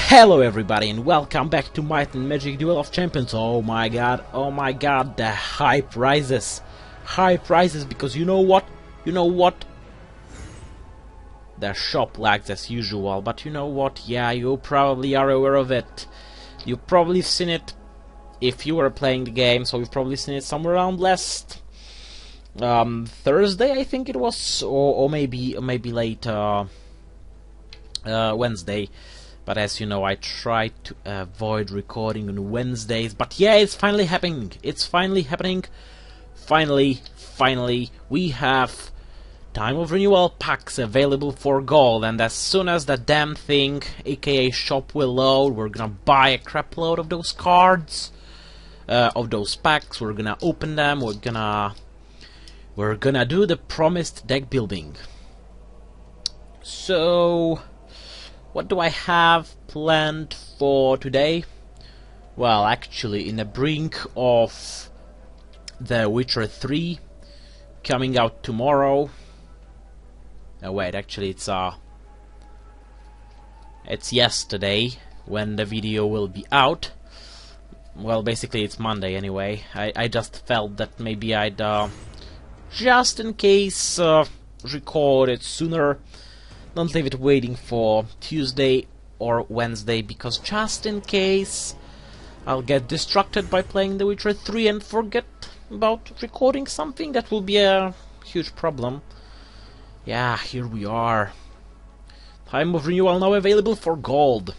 Hello everybody and welcome back to Magic Duel of Champions. Oh my god, the hype rises. Hype rises because you know what? The shop lags as usual, but you know what? Yeah, you probably are aware of it. You've probably seen it if you were playing the game, so you've probably seen it somewhere around last Thursday, I think it was, or maybe late Wednesday. But as you know, I try to avoid recording on Wednesdays. But yeah, it's finally happening. It's finally happening. Finally, we have Time of Renewal packs available for gold. And as soon as the damn thing, aka shop, will load, we're gonna buy a crap load of those cards, of those packs. We're gonna open them. We're gonna do the promised deck building. So, what do I have planned for today? Well, actually, in the brink of The Witcher 3 coming out tomorrow. Oh wait, actually it's yesterday when the video will be out. Well, basically it's Monday anyway. I just felt that maybe I'd just in case record it sooner. Don't leave it waiting for Tuesday or Wednesday, because just in case I'll get distracted by playing The Witcher 3 and forget about recording something. That will be a huge problem. Yeah, here we are. Time of Renewal now available for gold.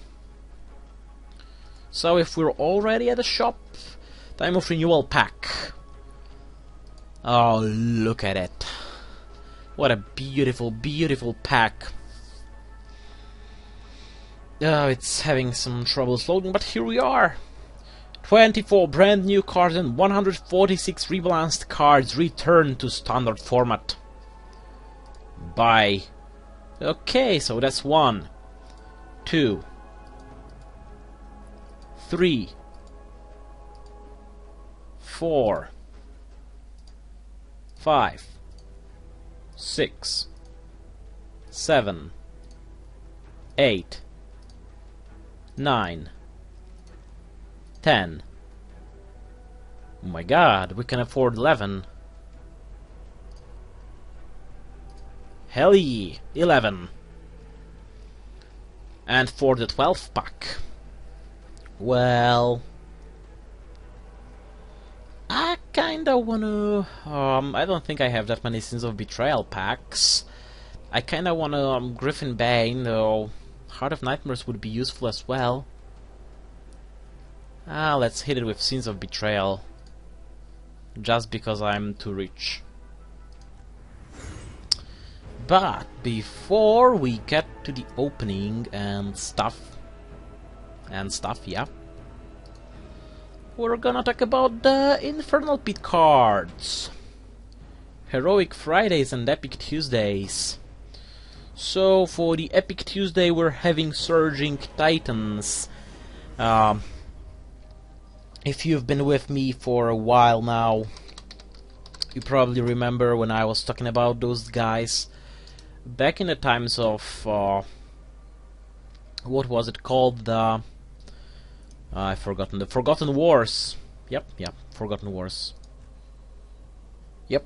So if we're already at the shop, Time of Renewal pack. Oh, look at it. What a beautiful, beautiful pack. Oh, it's having some trouble loading, but here we are. 24 brand new cards and 146 rebalanced cards returned to standard format. Buy. Okay, so that's 1, 2, 3, 4, 5, 6, 7, 8, 9, 10. Oh my god, we can afford 11. Hell yeah, 11. And for the 12th pack, well, I kinda wanna, I don't think I have that many Sins of Betrayal packs. I kinda wanna Griffin Bane, though Heart of Nightmares would be useful as well. Let's hit it with Sins of Betrayal, just because I'm too rich. But before we get to the opening and stuff, yeah, we're gonna talk about the Infernal Pit cards. Heroic Fridays and Epic Tuesdays. So for the Epic Tuesday we're having Surging Titans. If you've been with me for a while now, you probably remember when I was talking about those guys back in the times of what was it called? The I've forgotten. The Forgotten Wars. Yep, Forgotten Wars. Yep.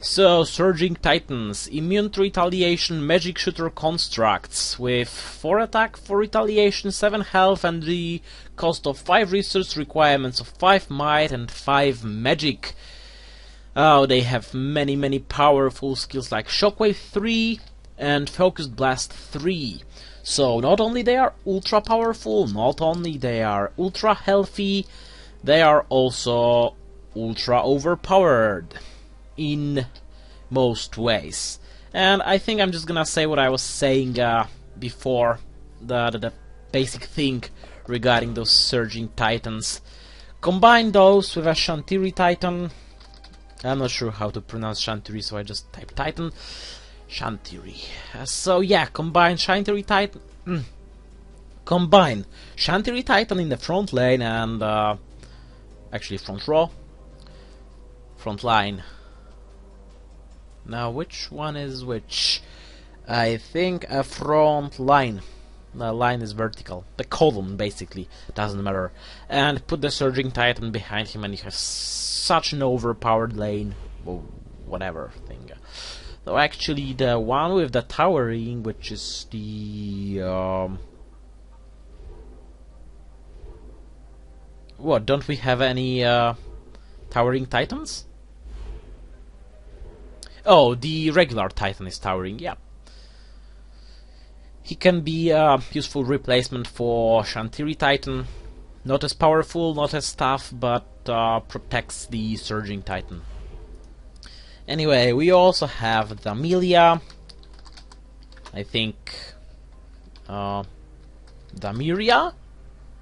So, Surging Titans, immune to retaliation, magic shooter constructs with 4 attack, 4 retaliation, 7 health, and the cost of 5 resource, requirements of 5 might and 5 magic. Oh, they have many powerful skills like Shockwave 3 and Focused Blast 3. So, not only they are ultra powerful, not only they are ultra healthy, they are also ultra overpowered in most ways. And I think I'm just gonna say what I was saying before, the basic thing regarding those Surging Titans. Combine those with a Shantiri Titan. I'm not sure how to pronounce Shantiri, so I just type Titan. Shantiri. So yeah, combine Shantiri Titan. Combine Shantiri Titan in the front lane and actually front row. Front line. Now which one is which? I think a front line. The line is vertical. The column, basically. Doesn't matter. And put the Surging Titan behind him and you have such an overpowered lane. Well, whatever thing. So actually the one with the towering, which is the... what, don't we have any towering titans? Oh, the regular titan is towering, yeah. He can be a useful replacement for Shantiri Titan. Not as powerful, not as tough, but protects the Surging Titan. Anyway, we also have the Amelia. I think... Damiria?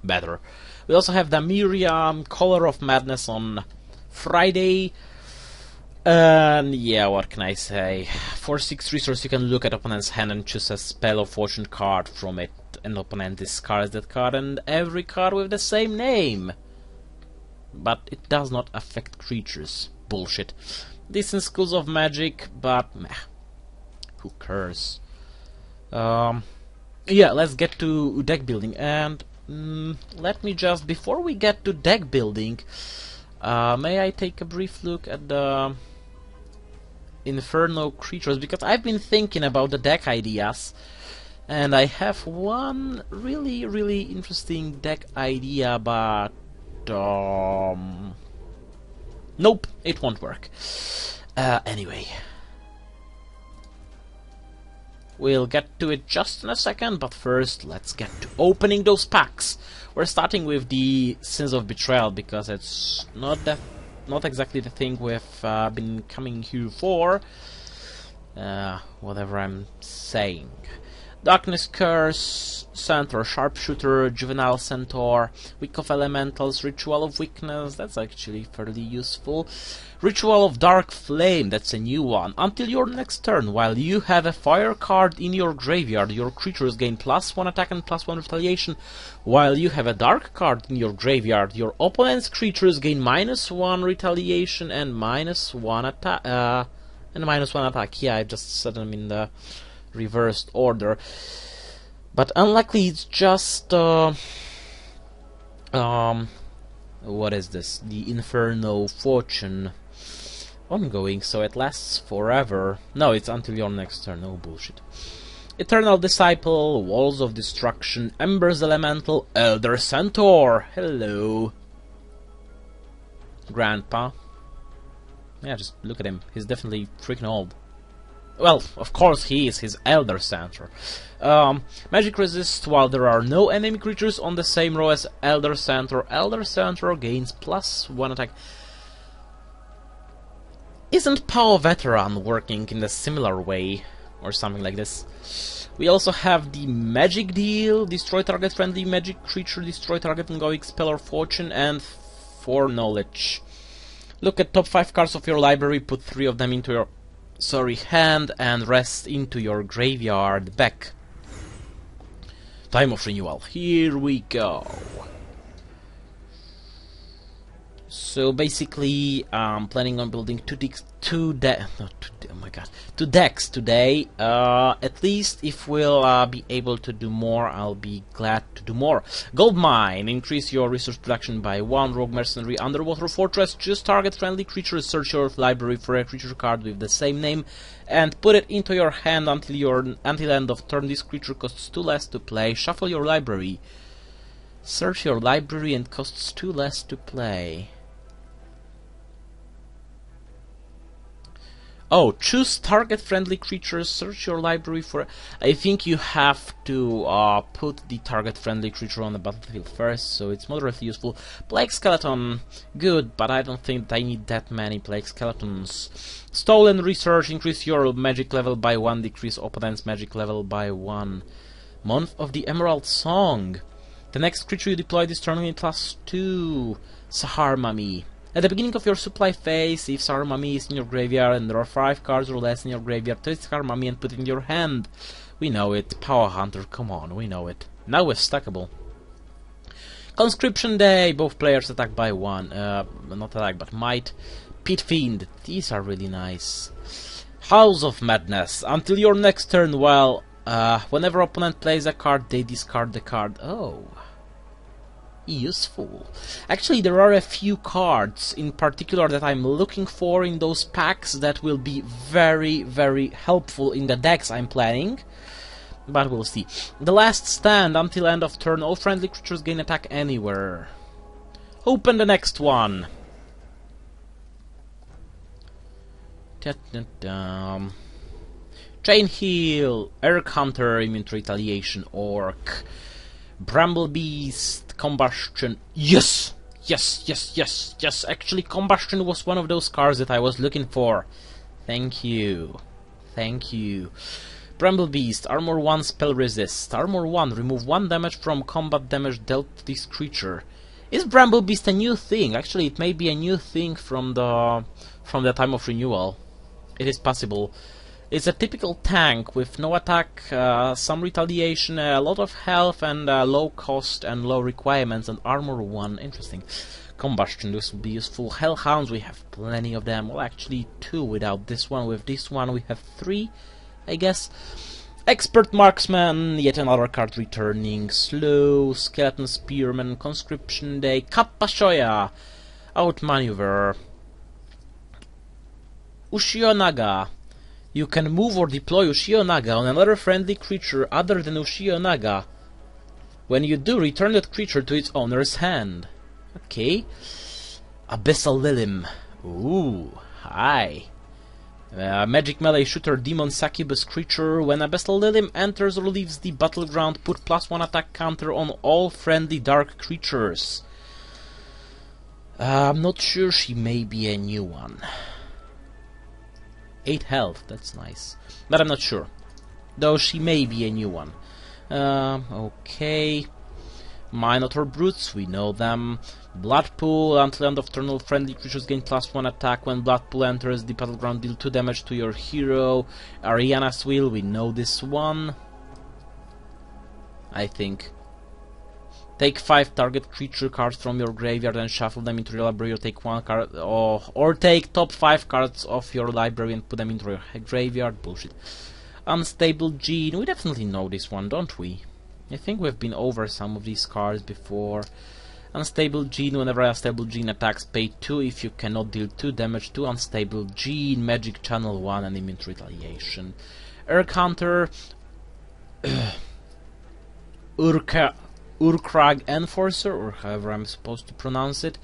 Better. We also have Damiria, Color of Madness on Friday. And yeah, what can I say? For 6 resources you can look at opponent's hand and choose a spell or fortune card from it. An opponent discards that card and every card with the same name. But it does not affect creatures. Bullshit. Decent schools of magic, but meh. Who cares? Yeah, let's get to deck building. And let me just, before we get to deck building, may I take a brief look at the Inferno creatures, because I've been thinking about the deck ideas and I have one really interesting deck idea, but nope, it won't work. Anyway, we'll get to it just in a second, but first let's get to opening those packs. We're starting with the Sins of Betrayal because it's not exactly the thing we've been coming here for. Whatever I'm saying. Darkness Curse, Centaur, Sharpshooter, Juvenile Centaur, Weak of Elementals, Ritual of Weakness, that's actually fairly useful. Ritual of Dark Flame, that's a new one. Until your next turn, while you have a fire card in your graveyard, your creatures gain +1 attack and +1 retaliation. While you have a dark card in your graveyard, your opponent's creatures gain -1 retaliation and -1 attack. Yeah, I just set them in the reversed order. But unluckily, it's just what is this? The Inferno Fortune ongoing, so it lasts forever. No, it's until your next turn. No bullshit. Eternal Disciple, Walls of Destruction, Embers Elemental, Elder Centaur. Hello, Grandpa. Yeah, just look at him. He's definitely freaking old. Well, of course he is. His Elder Centaur. Magic Resist while there are no enemy creatures on the same row as Elder Centaur. Elder Centaur gains +1 attack. Isn't Power Veteran working in a similar way? Or something like this. We also have the Magic Deal. Destroy target friendly magic creature. Destroy target ongoing spell or fortune. And 4 knowledge. Look at top 5 cards of your library. Put 3 of them into your hand and rest into your graveyard back. Time of renewal. Here we go. So basically, I'm planning on building two decks today. At least if we'll be able to do more, I'll be glad to do more. Gold Mine. Increase your resource production by 1. Rogue Mercenary. Underwater Fortress. Choose target friendly creature. Search your library for a creature card with the same name and put it into your hand until end of turn. This creature costs 2 less to play. Shuffle your library. Search your library and costs 2 less to play. Oh, choose target-friendly creatures, search your library for... I think you have to put the target-friendly creature on the battlefield first, so it's moderately useful. Plague Skeleton, good, but I don't think I need that many Plague Skeletons. Stolen Research, increase your magic level by 1, decrease opponent's magic level by 1. Month of the Emerald Song. The next creature you deploy this turn in +2. Sahar Mummy. At the beginning of your supply phase, if Sahar Mummy is in your graveyard and there are 5 cards or less in your graveyard, take Sahar Mummy and put it in your hand. We know it. Power Hunter, come on, we know it. Now we're stackable. Conscription Day, both players attack by 1. Not attack, but might. Pit Fiend, these are really nice. House of Madness. Until your next turn, while Whenever opponent plays a card, they discard the card. Oh. Useful. Actually, there are a few cards in particular that I'm looking for in those packs that will be very, very helpful in the decks I'm planning. But we'll see. The last stand. Until end of turn, all friendly creatures gain attack anywhere. Open the next one. Chain Heal, Air Counter, Immune to Retaliation, Orc, Bramble Beast, Combustion. Yes! Yes, yes, yes, yes. Actually, Combustion was one of those cards that I was looking for. Thank you. Thank you. Bramble Beast, Armor 1, Spell Resist. Armor 1, remove 1 damage from combat damage dealt to this creature. Is Bramble Beast a new thing? Actually, it may be a new thing from the time of renewal. It is possible. It's a typical tank with no attack, some retaliation, a lot of health, and low cost and low requirements, and armor 1. Interesting. Combustion, this will be useful. Hellhounds, we have plenty of them. Well, actually 2 without this one. With this one, we have 3, I guess. Expert Marksman, yet another card returning. Slow, Skeleton Spearman, Conscription Day, Kappa Shoya, Outmaneuver. Ushio Naga. You can move or deploy Ushio Naga on another friendly creature other than Ushio Naga. When you do, return that creature to its owner's hand. Okay. Abyssal Lilim. Ooh, hi. Magic melee shooter demon succubus creature. When Abyssal Lilim enters or leaves the battleground, put +1 attack counter on all friendly dark creatures. I'm not sure, she may be a new one. 8 health, that's nice. But I'm not sure. Though she may be a new one. Okay. Minotaur Brutes, we know them. Blood Pool, until end of turn all friendly creatures gain +1 attack. When Blood Pool enters the battleground, deal 2 damage to your hero. Ariana's Wheel, we know this one. I think. Take 5 target creature cards from your graveyard and shuffle them into your library, or take 1 card, or take top 5 cards of your library and put them into your graveyard. Bullshit. Unstable Gene, we definitely know this one, don't we? I think we've been over some of these cards before. Unstable Gene, whenever Unstable Gene attacks, pay 2 if you cannot deal 2 damage to Unstable Gene. Magic Channel 1 and Immune to Retaliation. Air Counter. Urkrag Enforcer, or however I'm supposed to pronounce it.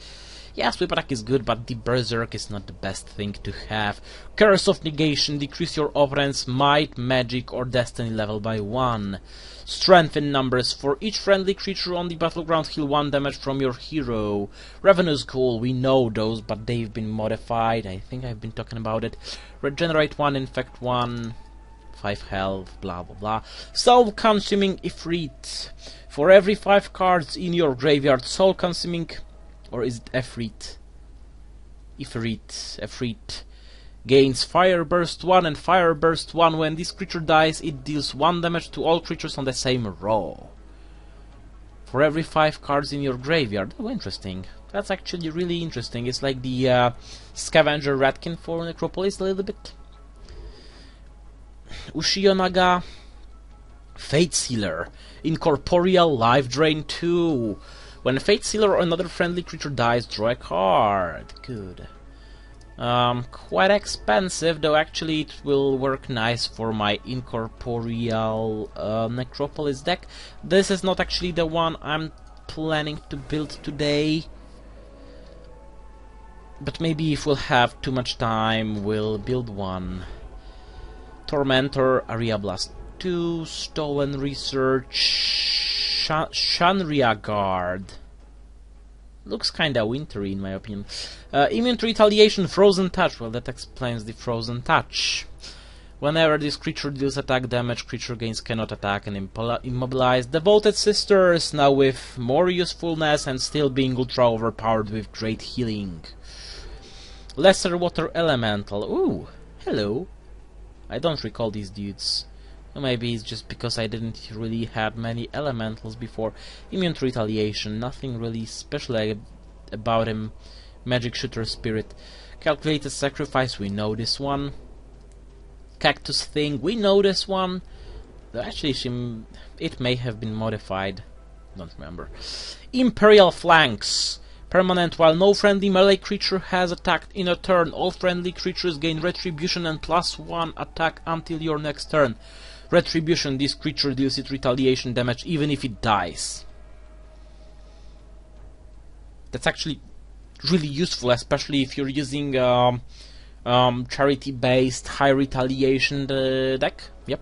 Yeah, sweep attack is good, but the Berserk is not the best thing to have. Curse of Negation, decrease your opponent's might, magic, or destiny level by 1. Strength in numbers, for each friendly creature on the battleground, heal 1 damage from your hero. Revenue's Ghoul, we know those, but they've been modified. I think I've been talking about it. Regenerate 1, Infect 1, 5 health, blah blah blah. Soul-consuming Ifrit. For every 5 cards in your graveyard, soul-consuming, or is it Ifrit? Ifrit gains Fire Burst 1 and Fire Burst 1. When this creature dies, it deals 1 damage to all creatures on the same row. For every 5 cards in your graveyard. Oh, interesting. That's actually really interesting. It's like the Scavenger Ratkin for Necropolis a little bit. Ushio Naga. Fate Sealer. Incorporeal Life Drain 2. When Fate Sealer or another friendly creature dies, draw a card. Good. Quite expensive, though actually it will work nice for my Incorporeal Necropolis deck. This is not actually the one I'm planning to build today. But maybe if we'll have too much time, we'll build one. Tormentor, Area Blast 2, Stolen Research, Shanria Guard. Looks kinda wintry in my opinion. Immune to Retaliation, Frozen Touch. Well, that explains the Frozen Touch. Whenever this creature deals attack damage, creature gains cannot attack and immobilize. Devoted Sisters, now with more usefulness and still being ultra overpowered with great healing. Lesser Water Elemental. Ooh, hello. I don't recall these dudes. Maybe it's just because I didn't really have many elementals before. Immune to Retaliation, nothing really special about him. Magic Shooter Spirit. Calculated Sacrifice, we know this one. Cactus Thing, we know this one. Actually, it may have been modified. Don't remember. Imperial Flanks. Permanent. While no friendly melee creature has attacked in a turn, all friendly creatures gain Retribution and +1 attack until your next turn. Retribution. This creature deals it retaliation damage even if it dies. That's actually really useful, especially if you're using charity-based high retaliation deck. Yep.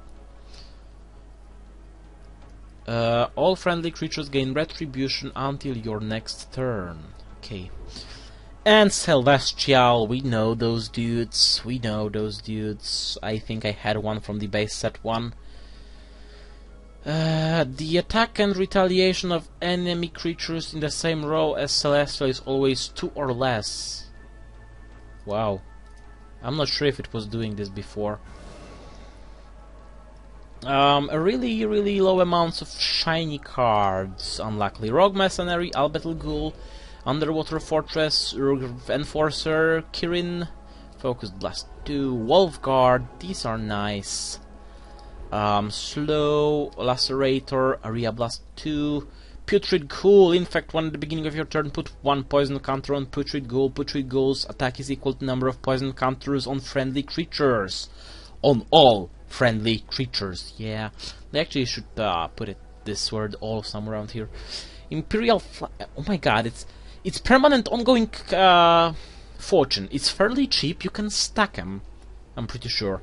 All friendly creatures gain Retribution until your next turn. Okay. And Celestial, we know those dudes. I think I had one from the base set 1. The attack and retaliation of enemy creatures in the same row as Celestial is always 2 or less. Wow. I'm not sure if it was doing this before. A really low amounts of shiny cards. Unluckily. Rogue Mercenary, Albetal Ghoul, Underwater Fortress, Urg Enforcer, Kirin, Focused Blast 2, Wolf Guard. These are nice. Slow, Lacerator, Area Blast 2, Putrid Ghoul. In fact, at the beginning of your turn, put 1 poison counter on Putrid Ghoul. Putrid Ghoul's attack is equal to number of poison counters on friendly creatures. On all friendly creatures. Yeah, they actually should put this word all somewhere around here. Imperial oh my god, it's permanent ongoing fortune. It's fairly cheap, you can stack them, I'm pretty sure.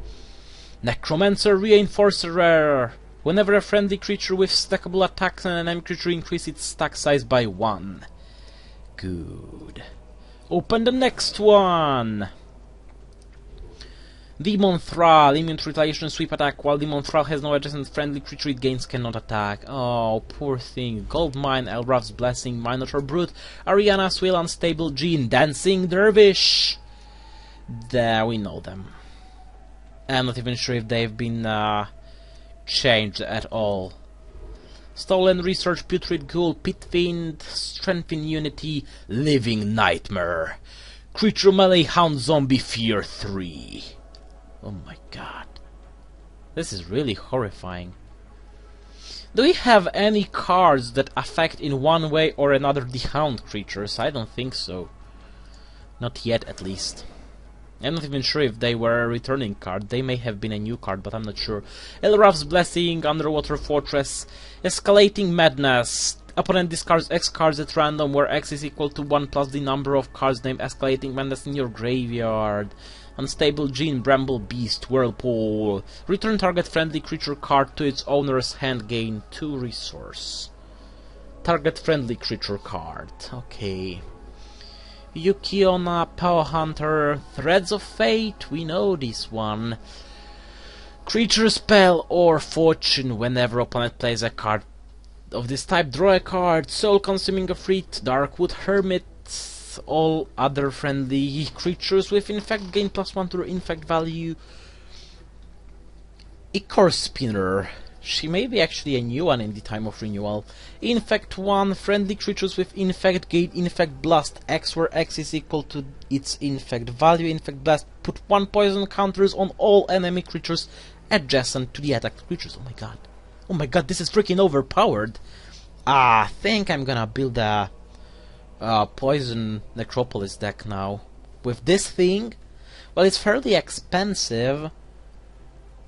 Necromancer, Reinforcer. Whenever a friendly creature with stackable attacks and an enemy creature increase its stack size by 1. Good. Open the next one. Demon Thrall, immune to retaliation sweep attack. While Demon Thrall has no adjacent friendly creature it gains cannot attack. Oh, poor thing. Goldmine, Elraf's Blessing, Minotaur Brute, Ariana's Will, Unstable Gene, Dancing Dervish. There, we know them. I'm not even sure if they've been changed at all. Stolen Research, Putrid Ghoul, Pit Fiend, Strength in Unity, Living Nightmare. Creature Melee Hound Zombie Fear 3. Oh my god. This is really horrifying. Do we have any cards that affect in one way or another the Hound creatures? I don't think so. Not yet, at least. I'm not even sure if they were a returning card. They may have been a new card, but I'm not sure. Elraf's Blessing, Underwater Fortress, Escalating Madness. Opponent discards X cards at random, where X is equal to 1 plus the number of cards named Escalating Madness in your graveyard. Unstable Gene, Bramble Beast, Whirlpool. Return target friendly creature card to its owner's hand, gain 2 resource. Target friendly creature card. Okay. Yukiona, Power Hunter, Threads of Fate, we know this one. Creature Spell or Fortune, whenever opponent plays a card of this type, draw a card. Soul Consuming Efreet, Darkwood Hermit. All other friendly creatures with Infect gain +1 to Infect value. Ichor Spinner. She may be actually a new one in the time of renewal. Infect 1, friendly creatures with Infect gain Infect Blast X, where X is equal to its Infect value. Infect Blast, put 1 poison counters on all enemy creatures adjacent to the attacked creatures. Oh my god. Oh my god, this is freaking overpowered. I think I'm gonna build a Poison Necropolis deck now. With this thing, well, it's fairly expensive,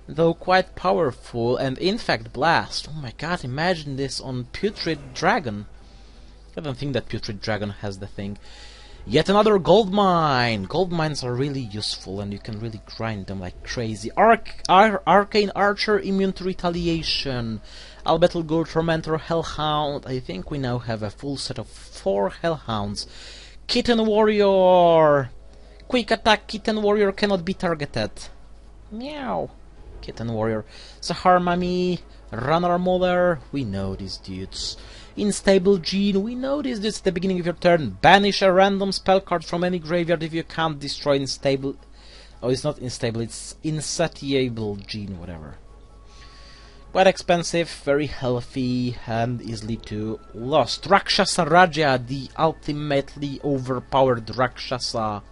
though quite powerful, and Infect Blast. Oh my god, imagine this on Putrid Dragon. I don't think that Putrid Dragon has the thing. Yet another gold mine! Gold mines are really useful and you can really grind them like crazy. Arcane Archer, immune to retaliation. Albetal Ghoul, Tormentor, Hellhound. I think we now have a full set of 4 Hellhounds. Kitten Warrior! Quick attack, Kitten Warrior cannot be targeted. Meow. Kitten Warrior. Sahar Mami, Runner Mother. We know these dudes. Unstable Gene, we know these dudes at the beginning of your turn. Banish a random spell card from any graveyard if you can't destroy Unstable. Oh, it's not Unstable, it's Insatiable Gene, whatever. Quite expensive, very healthy, and easily to lost. Rakshasa Raja, the ultimately overpowered Rakshasa.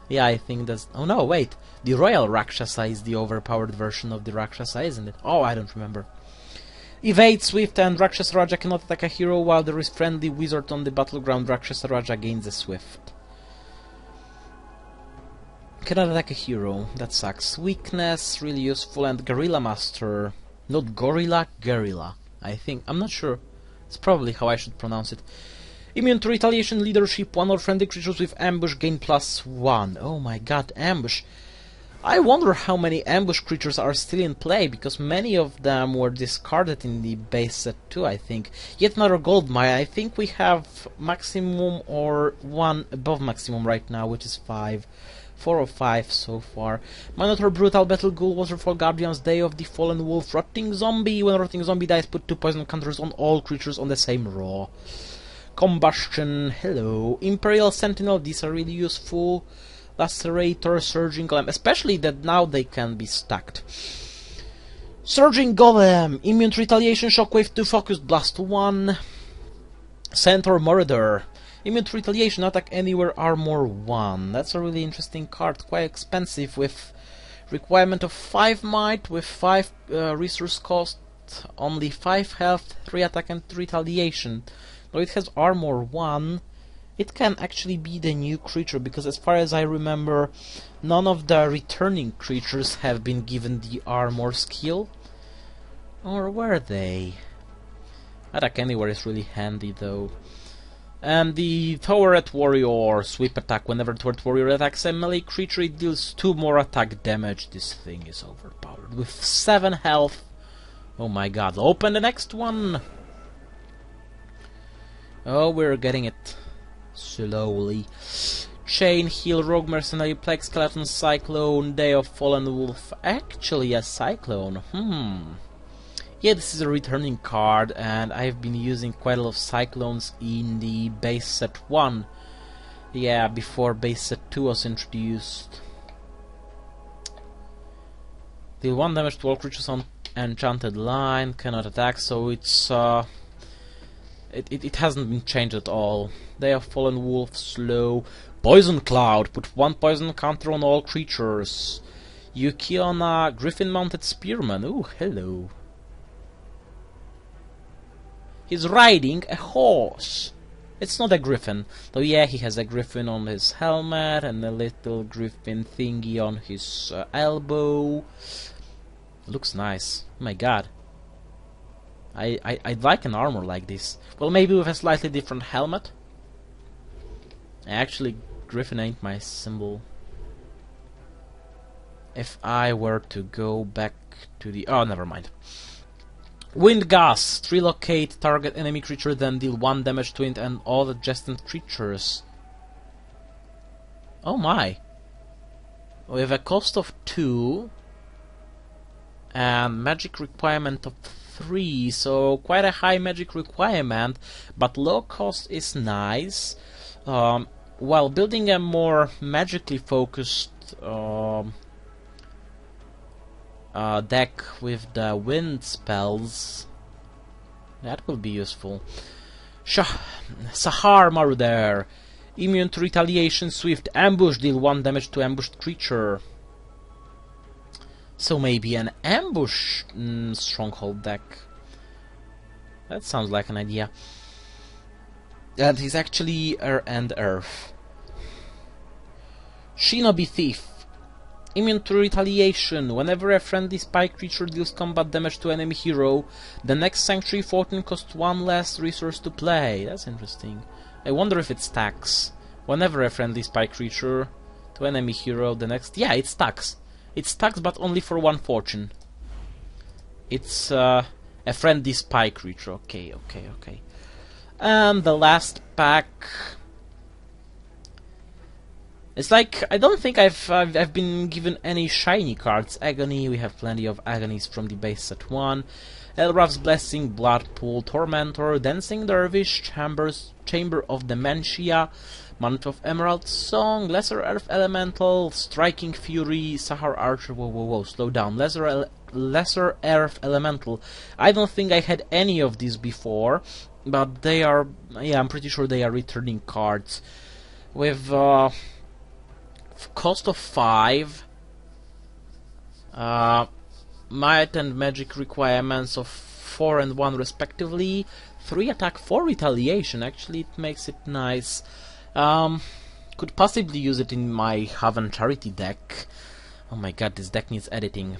Yeah, I think that's... Oh no, wait. The Royal Rakshasa is the overpowered version of the Rakshasa, isn't it? Oh, I don't remember. Evade Swift and Rakshasa Raja cannot attack a hero while there is friendly wizard on the battleground. Rakshasa Raja gains a Swift. Cannot attack a hero, that sucks. Weakness, really useful, and Gorilla Master. Not Gorilla, Guerrilla. I think, I'm not sure. It's probably how I should pronounce it. Immune to Retaliation, Leadership, 1 or friendly creatures with Ambush gain +1. Oh my god, Ambush. I wonder how many ambush creatures are still in play, because many of them were discarded in the base set 2, I think. Yet another gold mine. I think we have maximum or one above maximum right now, which is 5. 4 or 5 so far. Minotaur, Brutal, Battle Ghoul, Waterfall Guardians, Day of the Fallen Wolf, Rotting Zombie. When Rotting Zombie dies, put 2 poison counters on all creatures on the same row. Combustion, hello. Imperial Sentinel, these are really useful. Lacerator, Surging Golem, especially that now they can be stacked. Surging Golem, Immune to Retaliation, Shockwave 2, Focused Blast 1. Centaur Murder, Immune to Retaliation, Attack Anywhere, Armor 1. That's a really interesting card, quite expensive, with requirement of 5 might, with 5 resource cost, only 5 health, 3 attack and 3 retaliation. Though it has Armor 1, it can actually be the new creature, because as far as I remember, none of the returning creatures have been given the armor skill. Or were they? Attack Anywhere is really handy though. And the ToR Warrior, Sweep Attack. Whenever ToR Warrior attacks a melee creature, it deals 2 more attack damage. This thing is overpowered. With 7 health. Oh my god, open the next one! Oh, we're getting it. Slowly. Chain, Heal, Rogue Mercenary, Plague, Skeleton, Cyclone, Day of Fallen Wolf. Actually a Cyclone. Yeah, this is a returning card, and I've been using quite a lot of Cyclones in the base set 1. Yeah, before base set 2 was introduced. Deal 1 damage to all creatures on Enchanted Line, cannot attack, so it's it hasn't been changed at all. Day of Fallen Wolf, slow. Poison Cloud, put 1 poison counter on all creatures. Yukiona, Griffin Mounted Spearman, ooh, hello. He's riding a horse. It's not a griffin, though yeah, he has a griffin on his helmet and a little griffin thingy on his elbow. Looks nice. Oh my god. I'd like an armor like this. Well, maybe with a slightly different helmet. Actually, griffin ain't my symbol. If I were to go back to the... oh, never mind. Wind Gust. Relocate target enemy creature, then deal 1 damage to it and all adjacent creatures. Oh my. We have a cost of 2 and magic requirement of 3, so quite a high magic requirement, but low cost is nice. While building a more magically focused deck with the wind spells, that will be useful. Sahar Marauder, immune to retaliation, swift ambush, deal 1 damage to ambushed creature. So maybe an ambush stronghold deck. That sounds like an idea. And he's actually Air and Earth. Shinobi Thief. Immune to retaliation. Whenever a friendly spy creature deals combat damage to enemy hero, the next Sanctuary 14 costs 1 less resource to play. That's interesting. I wonder if it stacks. Whenever a friendly spy creature to enemy hero, the next... yeah, it stacks. It stacks, but only for 1 fortune. It's a friendly spy creature. Okay. And the last pack... it's like, I don't think I've been given any shiny cards. Agony, we have plenty of Agonies from the base set 1. Elraf's Blessing, Bloodpool, Tormentor, Dancing Dervish, Chamber of Dementia, Mantle of Emerald Song, Lesser Earth Elemental, Striking Fury, Sahar Archer, whoa, slow down, Lesser Earth Elemental. I don't think I had any of these before, but they are, yeah, I'm pretty sure they are returning cards. With cost of 5, might and magic requirements of 4 and 1 respectively. 3 attack, 4 retaliation. Actually, it makes it nice. Could possibly use it in my Haven Charity deck. Oh my god, this deck needs editing.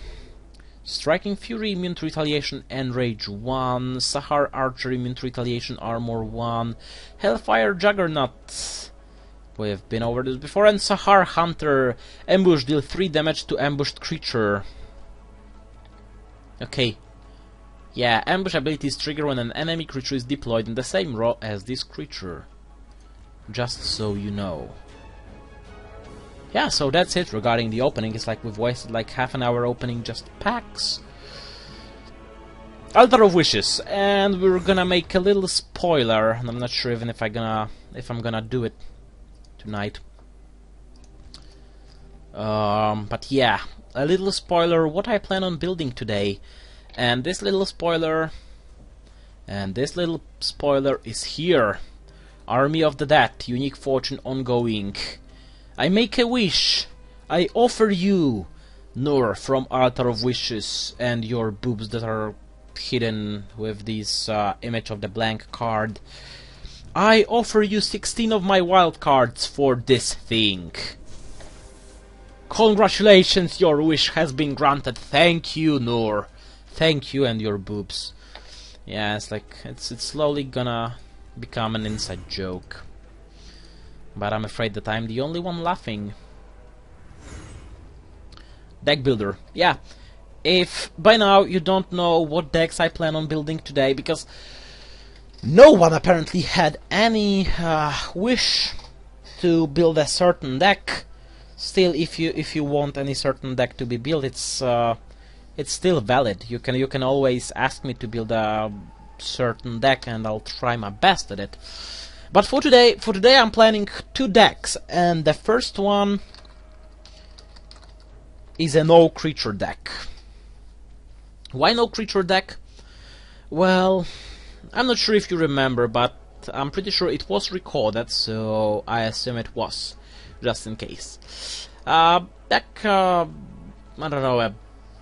Striking Fury, immune to retaliation, Enrage 1. Sahar Archer, immune to retaliation, Armor 1. Hellfire Juggernaut. We've been over this before. And Sahar Hunter, Ambush, deal 3 damage to ambushed creature. Okay. Yeah, ambush abilities trigger when an enemy creature is deployed in the same row as this creature. Just so you know. Yeah, so that's it regarding the opening. It's like we've wasted like half an hour opening just packs. Altar of Wishes, and we're gonna make a little spoiler, and I'm not sure even if I'm gonna do it tonight. But yeah, a little spoiler what I plan on building today. And this little spoiler is here. Army of the Dead, Unique Fortune ongoing. I make a wish. I offer you Nur from Altar of Wishes and your boobs that are hidden with this image of the blank card. I offer you 16 of my wild cards for this thing. Congratulations, your wish has been granted. Thank you, Nur. Thank you and your boobs. Yeah, it's like it's slowly gonna become an inside joke. But I'm afraid that I'm the only one laughing. Deck builder. Yeah. If by now you don't know what decks I plan on building today, because no one apparently had any wish to build a certain deck. Still, if you want any certain deck to be built, it's still valid. You can always ask me to build a certain deck, and I'll try my best at it. But for today I'm planning 2 decks, and the first one is a no creature deck. Why no creature deck? Well, I'm not sure if you remember, but I'm pretty sure it was recorded, so I assume it was, just in case. Back, I don't know, a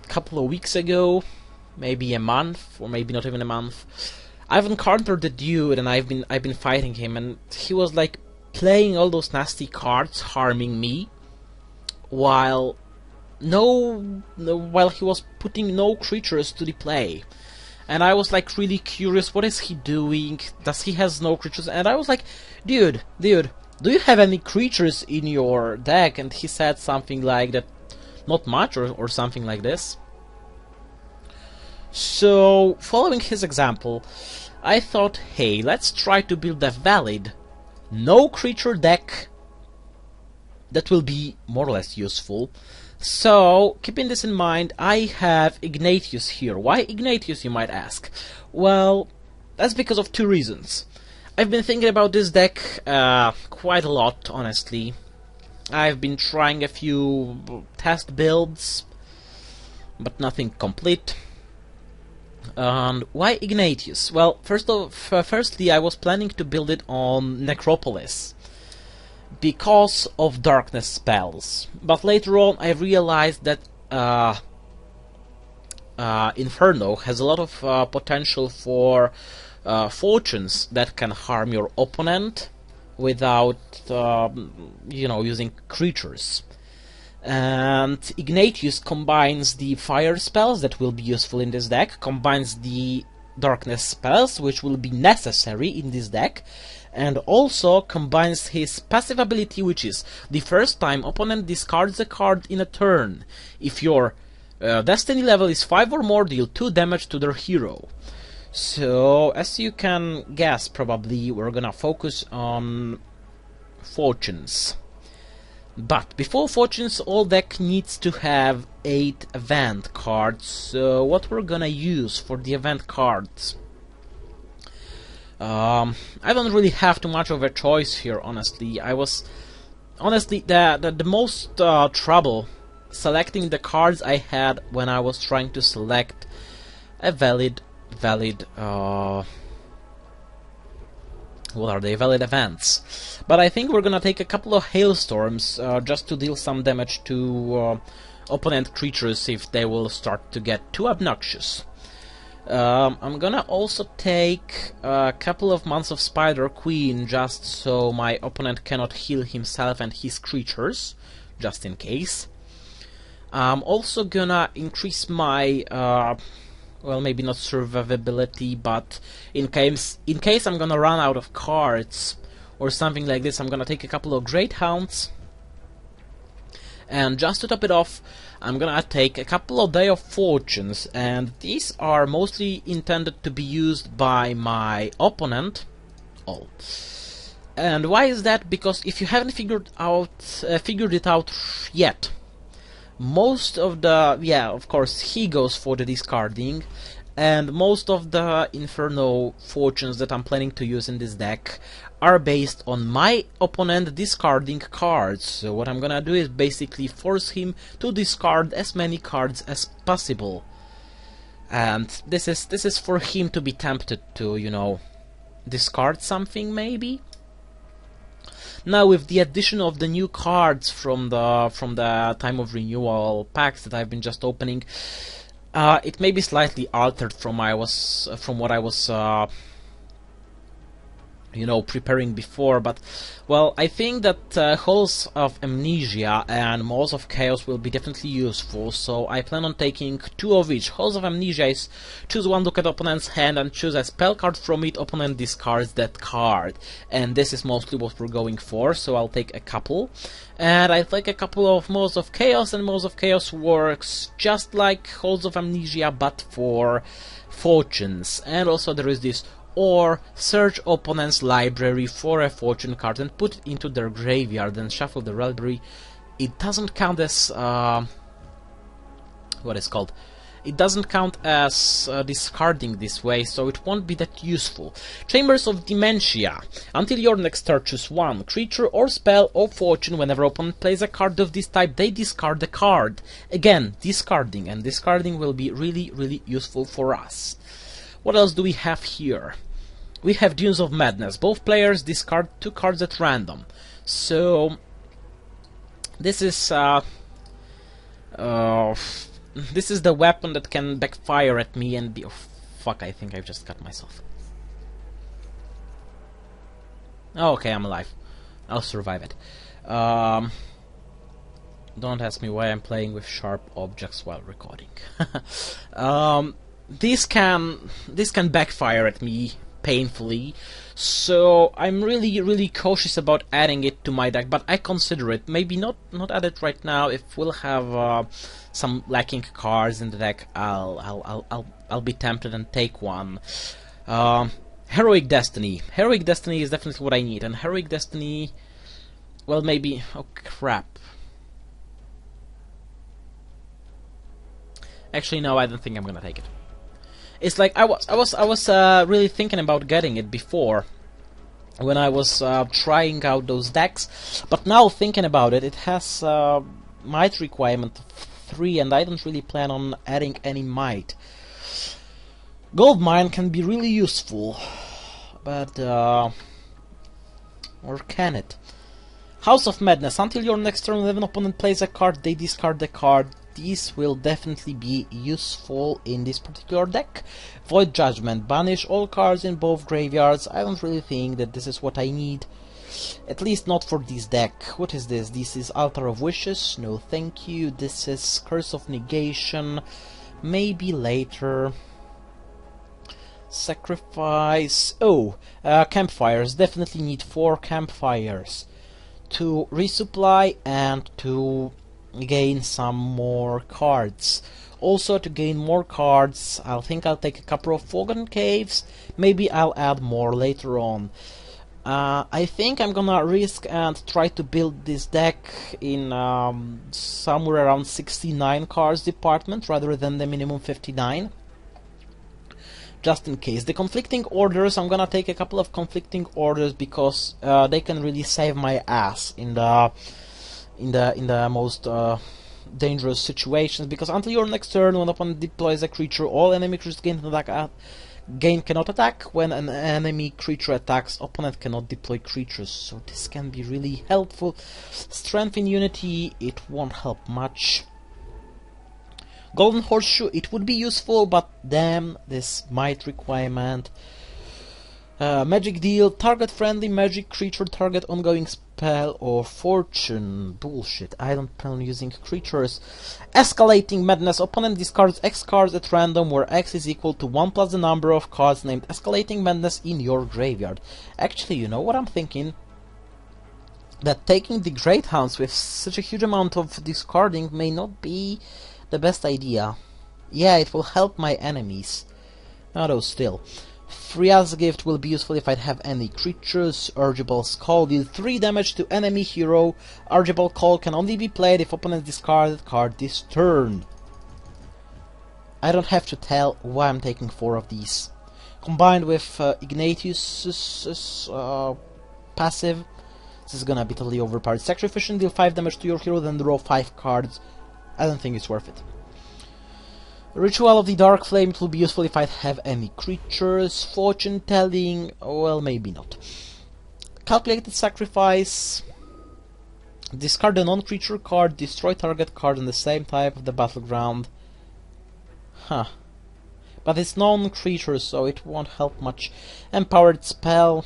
couple of weeks ago, maybe a month, or maybe not even a month, I've encountered the dude and I've been fighting him, and he was like playing all those nasty cards, harming me, while he was putting no creatures to the play. And I was like really curious, what is he doing? Does he has no creatures? And I was like, dude, do you have any creatures in your deck? And he said something like that, not much, or something like this. So, following his example, I thought, hey, let's try to build a valid, no creature deck that will be more or less useful. So, keeping this in mind, I have Ignatius here. Why Ignatius, you might ask? Well, that's because of 2 reasons. I've been thinking about this deck quite a lot, honestly. I've been trying a few test builds, but nothing complete. And why Ignatius? Well, firstly, I was planning to build it on Necropolis because of darkness spells. But later on, I realized that Inferno has a lot of potential for fortunes that can harm your opponent without, using creatures. And Ignatius combines the fire spells that will be useful in this deck, combines the darkness spells which will be necessary in this deck, and also combines his passive ability, which is the first time opponent discards a card in a turn. If your destiny level is 5 or more, deal 2 damage to their hero. So, as you can guess, probably we're gonna focus on fortunes. But before fortunes, all deck needs to have 8 event cards. So what we're gonna use for the event cards? I don't really have too much of a choice here, honestly. The most trouble selecting the cards I had when I was trying to select a valid valid events. But I think we're gonna take a couple of hailstorms just to deal some damage to opponent creatures if they will start to get too obnoxious. I'm gonna also take a couple of months of Spider Queen just so my opponent cannot heal himself and his creatures, just in case. I'm also gonna increase my, well, maybe not survivability, but in case I'm gonna run out of cards or something like this, I'm gonna take a couple of Great Hounds. And just to top it off, I'm gonna take a couple of Day of Fortunes, and these are mostly intended to be used by my opponent. Oh. And why is that? Because if you haven't figured it out yet, most of the, yeah, of course, he goes for the discarding, and most of the Inferno Fortunes that I'm planning to use in this deck are based on my opponent discarding cards. So what I'm gonna do is basically force him to discard as many cards as possible. And this is for him to be tempted to, you know, discard something maybe. Now with the addition of the new cards from the Time of Renewal packs that I've been just opening, it may be slightly altered from what I was you know, preparing before, but well, I think that Halls of Amnesia and Malls of Chaos will be definitely useful, so I plan on taking 2 of each. Halls of Amnesia is choose one look at opponent's hand and choose a spell card from it, opponent discards that card, and this is mostly what we're going for, so I'll take a couple. And I'll take a couple of Malls of Chaos, and Malls of Chaos works just like Halls of Amnesia but for fortunes. And also there is this or search opponent's library for a fortune card and put it into their graveyard and shuffle the library. It doesn't count as what is called. It doesn't count as discarding this way, so it won't be that useful. Chambers of Dementia. Until your next turn, choose one creature or spell or fortune. Whenever opponent plays a card of this type, they discard the card. Again, discarding, and discarding will be really, really useful for us. What else do we have here? We have Dunes of Madness. Both players discard 2 cards at random. So this is the weapon that can backfire at me and be... Oh, fuck, I think I've just cut myself. Oh, okay, I'm alive. I'll survive it. Don't ask me why I'm playing with sharp objects while recording. This can backfire at me painfully, so I'm really cautious about adding it to my deck, but I consider it. Maybe not add it right now. If we'll have some lacking cards in the deck, I'll be tempted and take one. Heroic Destiny. Heroic Destiny is definitely what I need, and Heroic Destiny, well, maybe... Oh crap. Actually, no, I don't think I'm gonna take it. It's like I was really thinking about getting it before when I was trying out those decks, but now thinking about it, it has might requirement of 3, and I don't really plan on adding any might. Gold Mine can be really useful, but or can it? House of Madness. Until your next turn, when an opponent plays a card, they discard the card. These will definitely be useful in this particular deck. Void Judgment. Banish all cards in both graveyards. I don't really think that this is what I need. At least not for this deck. What is this? This is Altar of Wishes. No thank you. This is Curse of Negation. Maybe later. Sacrifice. Oh, campfires. Definitely need 4 campfires to resupply and to gain some more cards. Also, to gain more cards, I think I'll take a couple of Forgotten Caves. Maybe I'll add more later on. I think I'm gonna risk and try to build this deck in somewhere around 69 cards department rather than the minimum 59. Just in case. The conflicting orders, I'm gonna take a couple of conflicting orders because they can really save my ass in the most dangerous situations, because until your next turn, when opponent deploys a creature, all enemy creatures cannot attack. When an enemy creature attacks, opponent cannot deploy creatures, so this can be really helpful. Strength in Unity, it won't help much. Golden Horseshoe, it would be useful, but damn this might requirement. Magic Deal, target friendly magic creature, target ongoing spell or fortune. Bullshit, I don't plan on using creatures. Escalating Madness, opponent discards X cards at random, where X is equal to 1 plus the number of cards named Escalating Madness in your graveyard. Actually, you know what I'm thinking? That taking the Great Hounds with such a huge amount of discarding may not be the best idea. Yeah, it will help my enemies. Although still. Freya's Gift will be useful if I have any creatures. Urgibal's Call, deal 3 damage to enemy hero. Urgibal Call can only be played if opponent discarded card this turn. I don't have to tell why I'm taking 4 of these. Combined with Ignatius's passive, this is gonna be totally overpowered. Sacrificial, deal 5 damage to your hero, then draw 5 cards. I don't think it's worth it. Ritual of the Dark Flame, it will be useful if I have any creatures. Fortune Telling, well, maybe not. Calculated Sacrifice. Discard a non-creature card, destroy target card on the same type of the battleground. Huh. But it's non-creature, so it won't help much. Empowered Spell.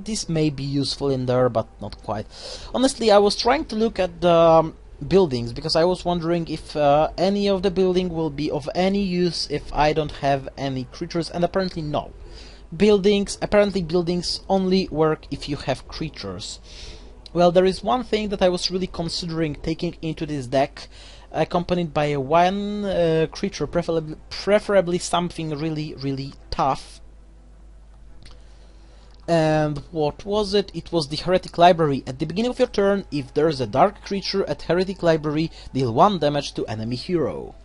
This may be useful in there, but not quite. Honestly, I was trying to look at the buildings, because I was wondering if any of the building will be of any use if I don't have any creatures, and apparently no. Apparently buildings only work if you have creatures. Well, there is one thing that I was really considering taking into this deck, accompanied by a one creature, preferably something really tough. And what was it? It was the Heretic Library. At the beginning of your turn, if there's a dark creature at Heretic Library, deal 1 damage to enemy hero.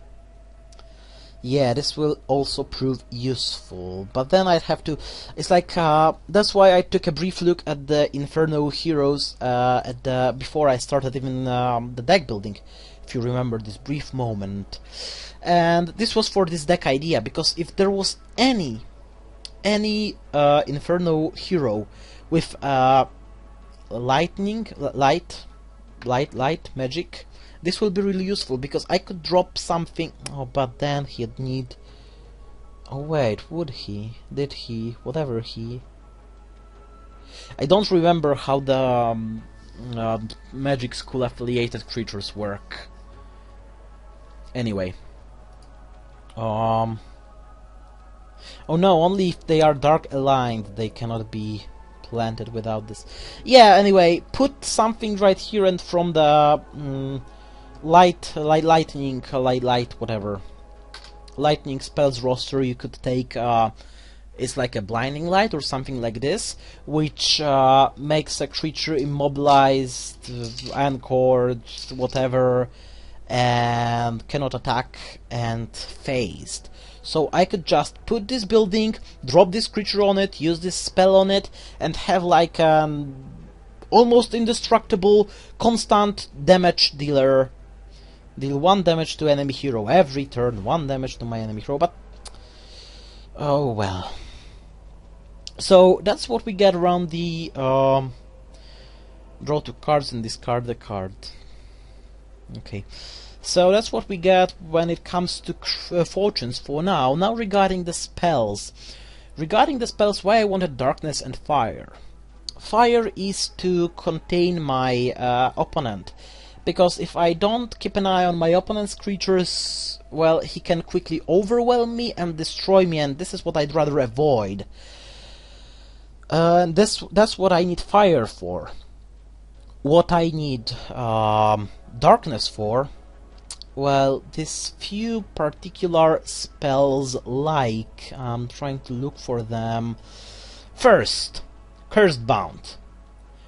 Yeah, this will also prove useful, but then I'd have to... It's like, that's why I took a brief look at the Inferno heroes before I started even the deck building, if you remember this brief moment. And this was for this deck idea, because if there was any Inferno hero with light magic, this will be really useful, because I could drop something. Oh, but then he'd need... Oh wait, would he? Did he? Whatever he... I don't remember how the Magic School affiliated creatures work. Anyway. Oh no, only if they are dark aligned, they cannot be planted without this. Yeah, anyway, put something right here, and from the lightning spells roster, you could take it's like a blinding light or something like this, which makes a creature immobilized, anchored, whatever, and cannot attack, and phased. So I could just put this building, drop this creature on it, use this spell on it, and have like almost indestructible, constant damage dealer. Deal 1 damage to enemy hero every turn, 1 damage to my enemy hero, but... Oh well. So that's what we get around the draw 2 cards and discard the card. Okay. So that's what we get when it comes to fortunes for now. Now regarding the spells. Regarding the spells, why I wanted Darkness and Fire. Fire is to contain my opponent. Because if I don't keep an eye on my opponent's creatures, well, he can quickly overwhelm me and destroy me, and this is what I'd rather avoid. That's what I need Fire for. What I need Darkness for, well, these few particular spells, like, I'm trying to look for them. First, Cursed Bound.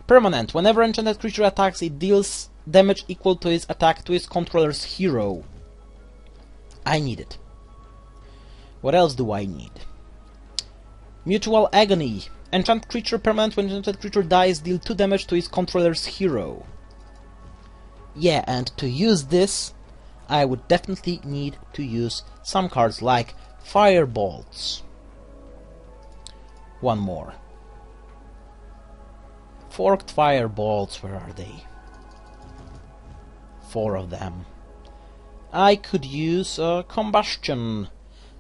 Permanent. Whenever enchanted creature attacks, it deals damage equal to its attack to its controller's hero. I need it. What else do I need? Mutual Agony. Enchant creature permanent. When enchanted creature dies, deal 2 damage to its controller's hero. Yeah, and to use this, I would definitely need to use some cards like Firebolts. One more. Forked Firebolts, where are they? 4 of them. I could use combustion.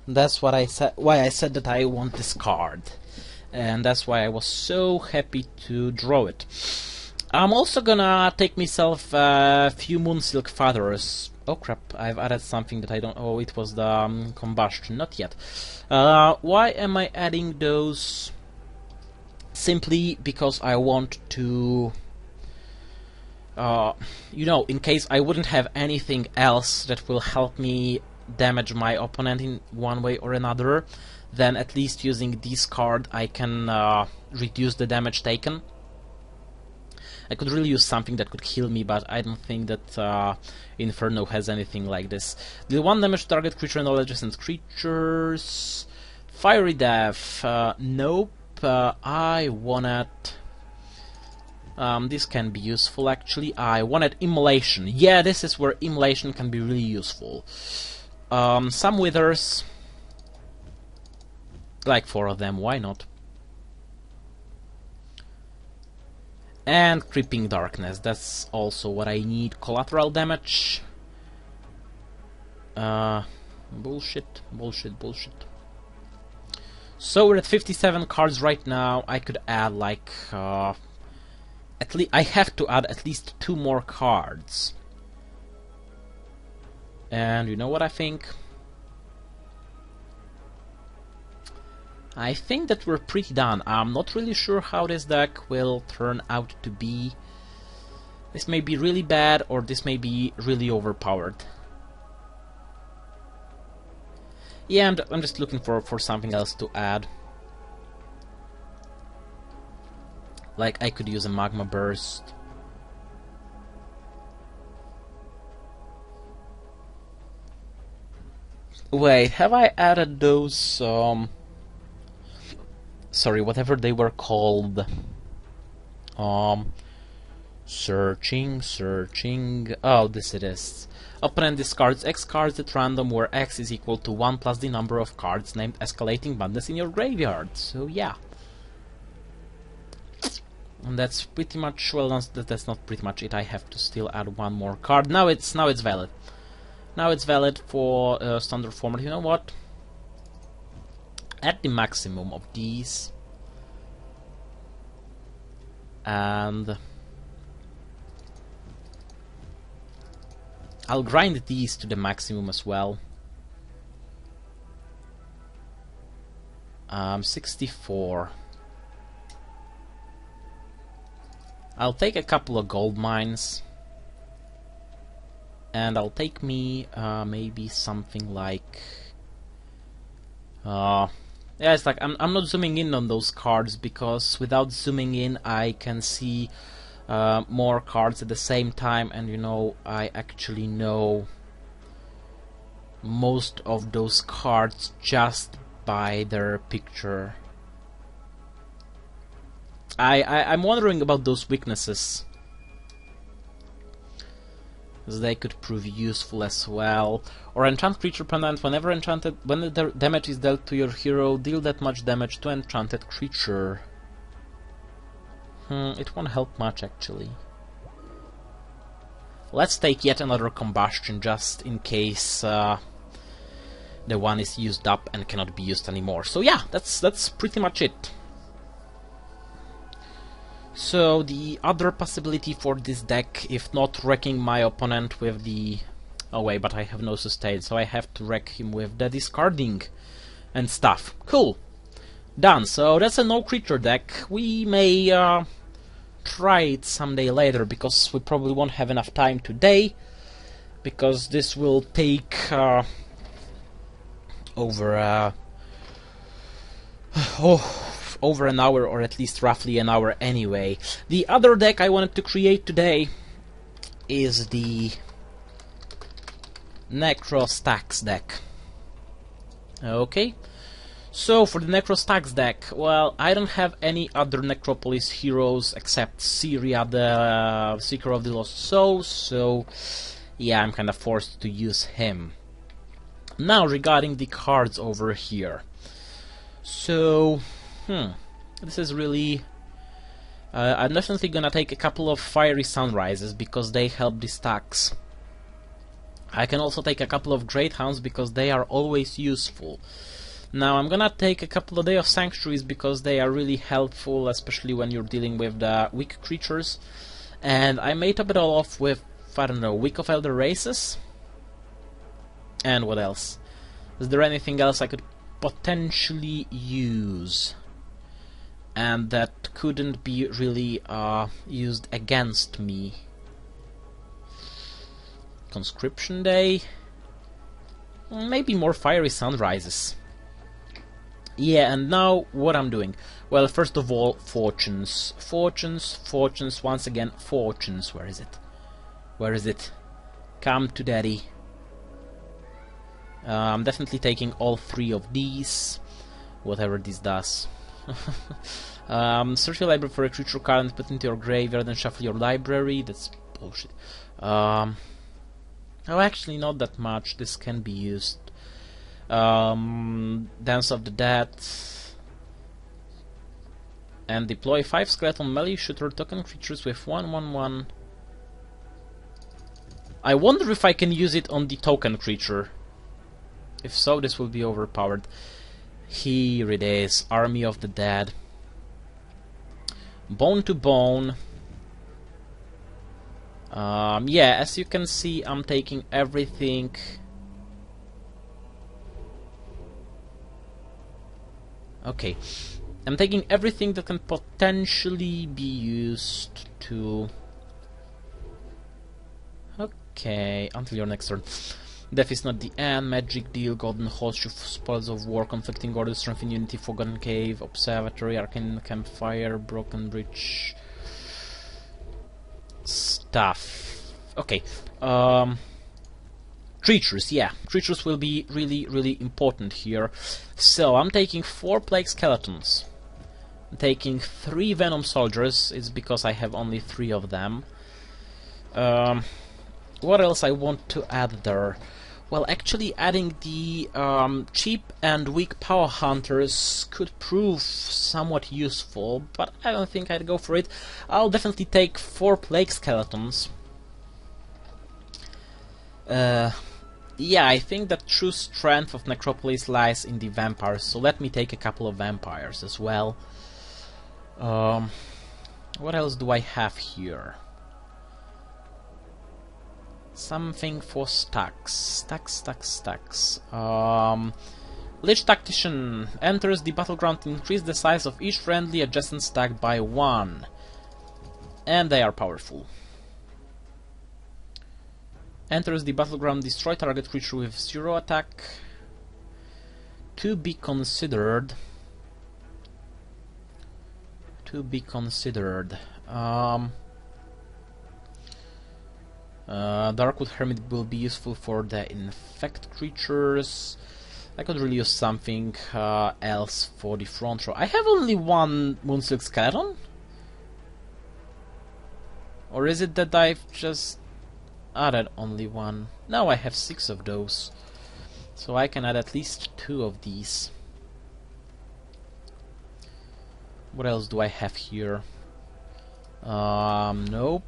That's what I said. Why I said that I want this card, and that's why I was so happy to draw it. I'm also gonna take myself a few Moonsilk feathers. Oh crap! I've added something that I don't. Oh, it was the combustion. Not yet. Why am I adding those? Simply because I want to. You know, in case I wouldn't have anything else that will help me damage my opponent in one way or another, then at least using this card I can reduce the damage taken. I could really use something that could heal me, but I don't think that Inferno has anything like this. Deal 1 damage to target creature and all adjacent creatures. Fiery Death. Nope. I wanted... this can be useful actually. I wanted Immolation. Yeah, this is where Immolation can be really useful. Some Withers. Like 4 of them, why not? And Creeping Darkness, that's also what I need. Collateral damage. Bullshit. So we're at 57 cards right now. I could add like... at least I have to add at least 2 more cards. And you know what I think? I think that we're pretty done. I'm not really sure how this deck will turn out to be. This may be really bad, or this may be really overpowered. Yeah, I'm just looking for something else to add. Like, I could use a Magma Burst. Wait, have I added those, sorry, whatever they were called. Searching. Oh, this it is. Opponent discards X cards at random, where X is equal to 1 plus the number of cards named Escalating Madness in your graveyard. So, yeah. And that's pretty much, well, that's not pretty much it. I have to still add 1 more card. Now it's valid. Now it's valid for standard format. You know what? At the maximum of these, and I'll grind these to the maximum as well. 64. I'll take a couple of gold mines, and I'll take me maybe something like yeah, it's like I'm not zooming in on those cards, because without zooming in I can see more cards at the same time, and you know, I actually know most of those cards just by their picture. I'm wondering about those weaknesses, as they could prove useful as well. Or enchant creature pendant. When the damage is dealt to your hero, deal that much damage to enchanted creature. It won't help much actually. Let's take yet another combustion, just in case the one is used up and cannot be used anymore. So yeah, that's pretty much it. So the other possibility for this deck, if not wrecking my opponent with the... Oh wait, but I have no sustain, so I have to wreck him with the discarding and stuff. Cool. Done. So that's a no creature deck. We may try it someday later, because we probably won't have enough time today, because this will take over over an hour, or at least roughly an hour anyway. The other deck I wanted to create today is the Necrostax deck. Okay, so for the Necrostax deck, well, I don't have any other Necropolis heroes except Syria, the Seeker of the Lost Souls, so yeah, I'm kind of forced to use him. Now, regarding the cards over here. So, this is really... I'm definitely gonna take a couple of Fiery Sunrises, because they help the stacks I can also take a couple of Great Hounds because they are always useful. Now I'm gonna take a couple of Day of Sanctuaries because they are really helpful, especially when you're dealing with the weak creatures. And I may top it all off with, I don't know, Week of Elder Races? And what else? Is there anything else I could potentially use? And that couldn't be really used against me. Conscription Day? Maybe more Fiery Sunrises. Yeah, and now what I'm doing? Well, first of all, fortunes. Fortunes, fortunes, once again, fortunes. Where is it? Where is it? Come to daddy. I'm definitely taking all 3 of these. Whatever this does. Search your library for a creature card and put it into your graveyard and shuffle your library. That's bullshit. Oh, actually not that much. This can be used. Dance of the Dead. And deploy 5 skeleton melee shooter token creatures with 1/1/1. I wonder if I can use it on the token creature. If so, this will be overpowered. Here it is, Army of the Dead. Bone to Bone. Yeah, as you can see, I'm taking everything. Okay, I'm taking everything that can potentially be used to... Okay, until your next turn. Death is not the end. Magic Deal, Golden Horseshoe, Spoils of War, Conflicting Orders, Strength in Unity, Forgotten Cave, Observatory, Arcane Campfire, Broken Bridge... Stuff. Okay. Creatures, yeah. Creatures will be really important here. So, I'm taking 4 Plague Skeletons. I'm taking 3 Venom Soldiers. It's because I have only 3 of them. What else I want to add there? Well, actually adding the cheap and weak Power Hunters could prove somewhat useful, but I don't think I'd go for it. I'll definitely take 4 Plague Skeletons. Yeah, I think that true strength of Necropolis lies in the vampires, so let me take a couple of vampires as well. What else do I have here? Something for stacks. Stacks. Lich Tactician enters the battleground to increase the size of each friendly adjacent stack by 1. And they are powerful. Enters the battleground, destroy target creature with 0 attack. To be considered. Darkwood Hermit will be useful for the infect creatures. I could really use something else for the front row. I have only 1 Moonsilk Skeleton? Or is it that I've just added only 1? No, I have 6 of those. So I can add at least 2 of these. What else do I have here? Nope.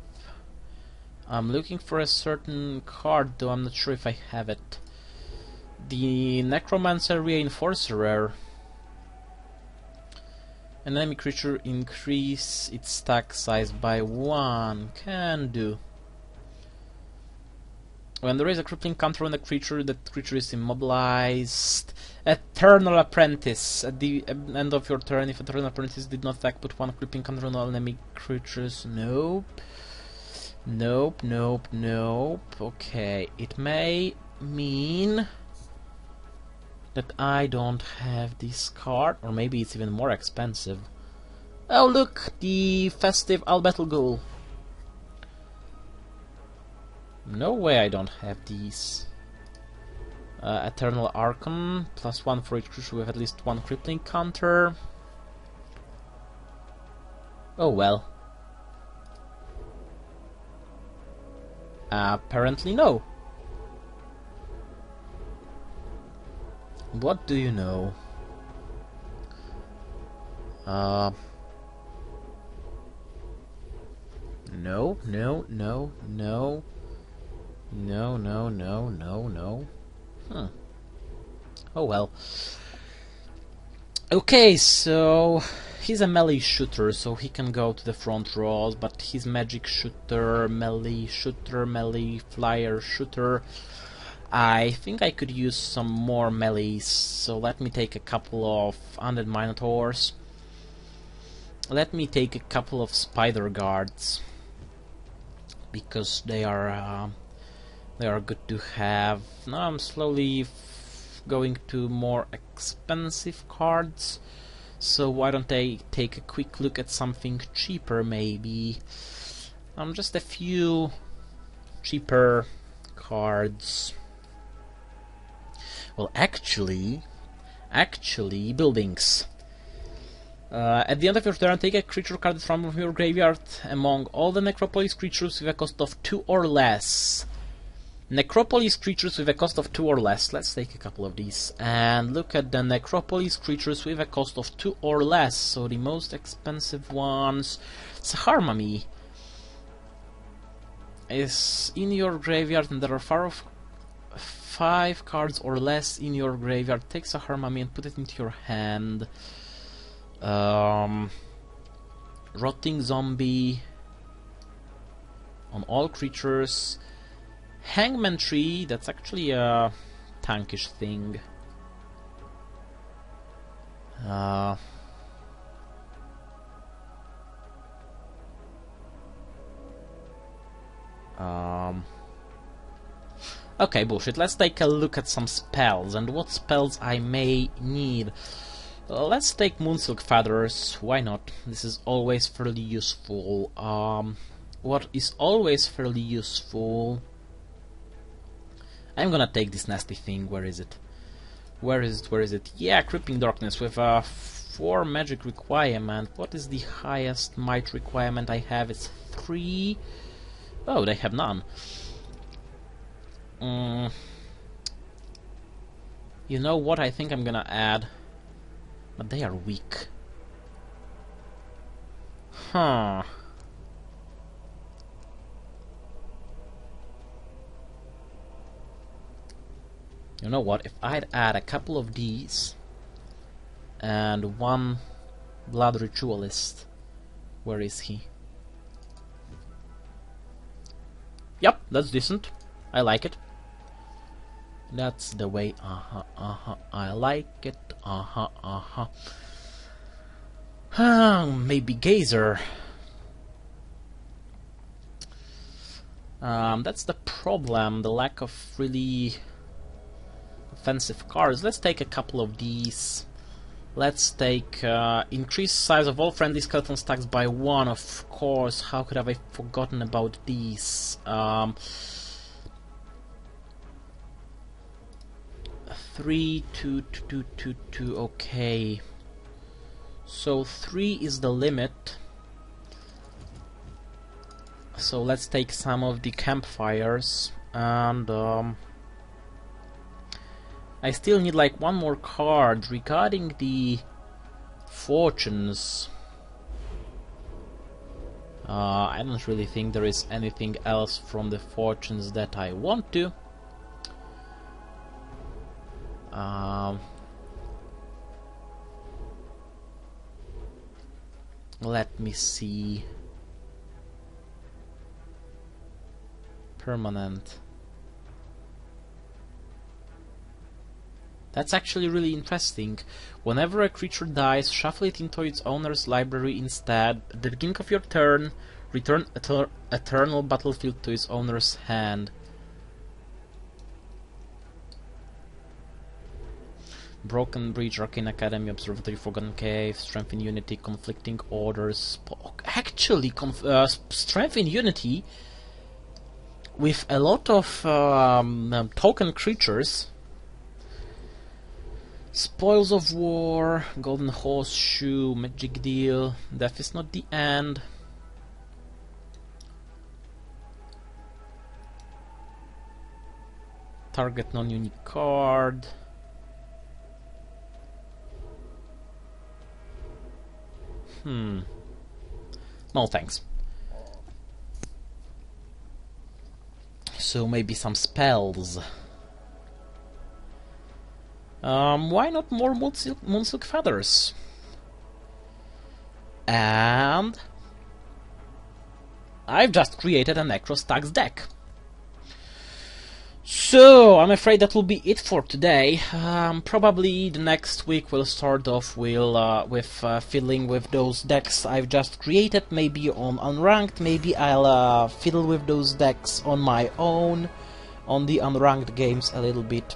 I'm looking for a certain card, though I'm not sure if I have it. The Necromancer Reinforcer Rare. An enemy creature increase its stack size by 1. Can do. When there is a crippling counter on a creature, that creature is immobilized. Eternal Apprentice. At the end of your turn, if Eternal Apprentice did not attack, put 1 crippling counter on all enemy creatures. Nope. Okay, it may mean that I don't have this card, or maybe it's even more expensive. Oh look, the Festive Albattle Ghoul. No way I don't have these. Eternal Archon, +1 for each creature with at least 1 crippling counter. Oh well. Apparently no. What do you know? No, no, no, no, no. Oh well. Okay, so he's a melee shooter, so he can go to the front rows, but he's magic shooter, melee flyer shooter. I think I could use some more melees, so let me take a couple of undead minotaurs. Let me take a couple of spider guards, because they are good to have. Now I'm slowly going to more expensive cards, so why don't I take a quick look at something cheaper maybe. Just a few cheaper cards. Well, actually, buildings. At the end of your turn, take a creature card from your graveyard among all the Necropolis creatures with a cost of 2 or less. Necropolis creatures with a cost of 2 or less. Let's take a couple of these and look at the Necropolis creatures with a cost of 2 or less. So the most expensive ones. Sahar Mummy is in your graveyard and there are 5 cards or less in your graveyard. Take Sahar Mummy and put it into your hand. Rotting Zombie on all creatures. Hangman Tree, that's actually a tankish thing. Okay, bullshit. Let's take a look at some spells and what spells I may need. Let's take Moonsilk Feathers. Why not? This is always fairly useful. What is always fairly useful? I'm gonna take this nasty thing. Where is it? Where is it? Where is it? Yeah, Creeping Darkness with a 4 magic requirement. What is the highest might requirement I have? It's 3. Oh, they have none. You know what? I think I'm gonna add. But they are weak. Huh. You know what? If I'd add a couple of these and 1 Blood Ritualist. Where is he? Yep, that's decent. I like it. That's the way. I like it. Maybe Gazer. That's the problem. The lack of really offensive cards. Let's take a couple of these. Let's take increase size of all friendly skeleton stacks by 1. Of course. How could have I forgotten about these? 3, 2, 2, 2, 2. Okay. So 3 is the limit. So let's take some of the campfires and I still need like 1 more card regarding the fortunes. I don't really think there is anything else from the fortunes that I want to. Let me see. Permanent. That's actually really interesting. Whenever a creature dies, shuffle it into its owner's library instead. At the beginning of your turn, return Eternal Battlefield to its owner's hand. Broken Bridge, Arcane Academy, Observatory, Forgotten Cave, Strength in Unity, Conflicting Orders. Actually, Strength in Unity with a lot of token creatures. Spoils of War, Golden Horseshoe, Magic Deal, Death is Not the End. Target non-unique card. No thanks. so maybe some spells. Why not more Moonsilk Feathers? And I've just created a Necrostax deck. So, I'm afraid that will be it for today. Probably the next week we'll start off with fiddling with those decks I've just created, maybe on unranked, maybe I'll fiddle with those decks on my own, on the unranked games a little bit.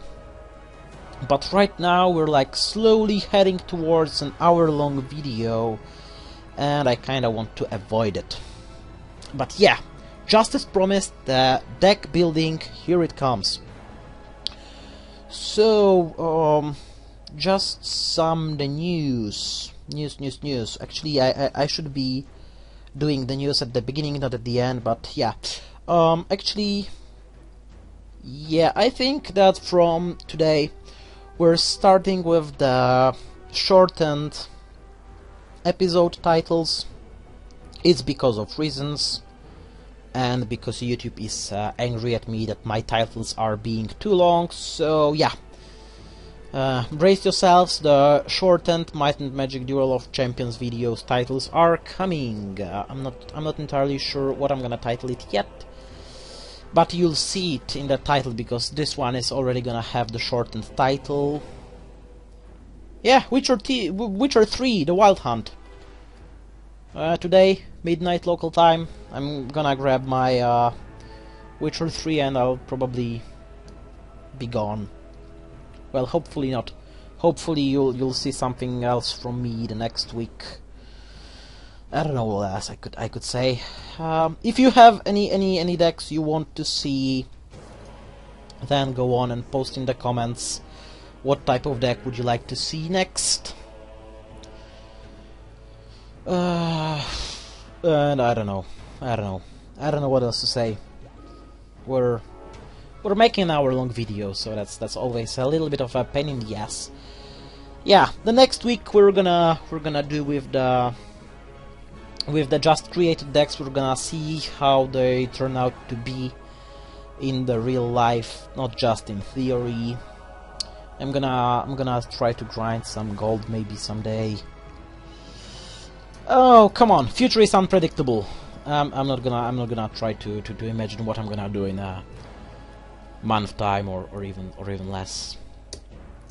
But right now we're like slowly heading towards an hour-long video, and I kinda want to avoid it. But yeah, just as promised, the deck building, here it comes. So, just the news. News. Actually, I should be doing the news at the beginning, not at the end, but yeah. Actually, yeah, I think that from today we're starting with the shortened episode titles. It's because of reasons, and because YouTube is angry at me that my titles are being too long, so yeah. Brace yourselves, the shortened Might and Magic Duel of Champions videos titles are coming. I'm not entirely sure what I'm gonna title it yet, but you'll see it in the title, because this one is already gonna have the shortened title. Yeah, Witcher 3, The Wild Hunt. Today, midnight local time, I'm gonna grab my Witcher 3 and I'll probably be gone. Well, hopefully not. Hopefully you'll see something else from me the next week. I don't know what else I could say. If you have any decks you want to see, then go on and post in the comments what type of deck would you like to see next. And I don't know what else to say. We're making an hour-long video, so that's always a little bit of a pain in the ass. Yeah, the next week we're gonna do with the just created decks. We're gonna see how they turn out to be in the real life, not just in theory. I'm gonna try to grind some gold maybe someday. Oh, come on! Future is unpredictable. I'm not gonna try to imagine what I'm gonna do in a month time or even less.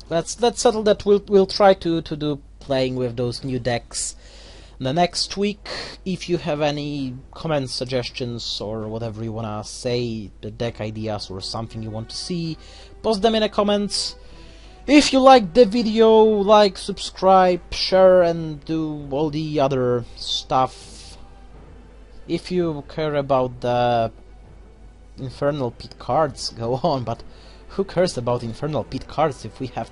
Let's settle that. We'll try to do playing with those new decks the next week. If you have any comments, suggestions, or whatever you wanna say, the deck ideas or something you want to see, post them in the comments. If you liked the video, like, subscribe, share, and do all the other stuff. If you care about the Infernal Pit cards, go on, but who cares about Infernal Pit cards if we have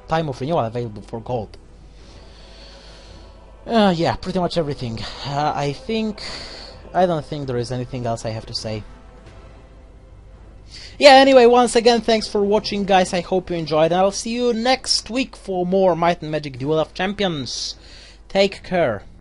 Time of Renewal available for gold? Yeah, pretty much everything. I don't think there is anything else I have to say. Yeah, anyway, once again, thanks for watching, guys. I hope you enjoyed, and I'll see you next week for more Might and Magic Duel of Champions. Take care.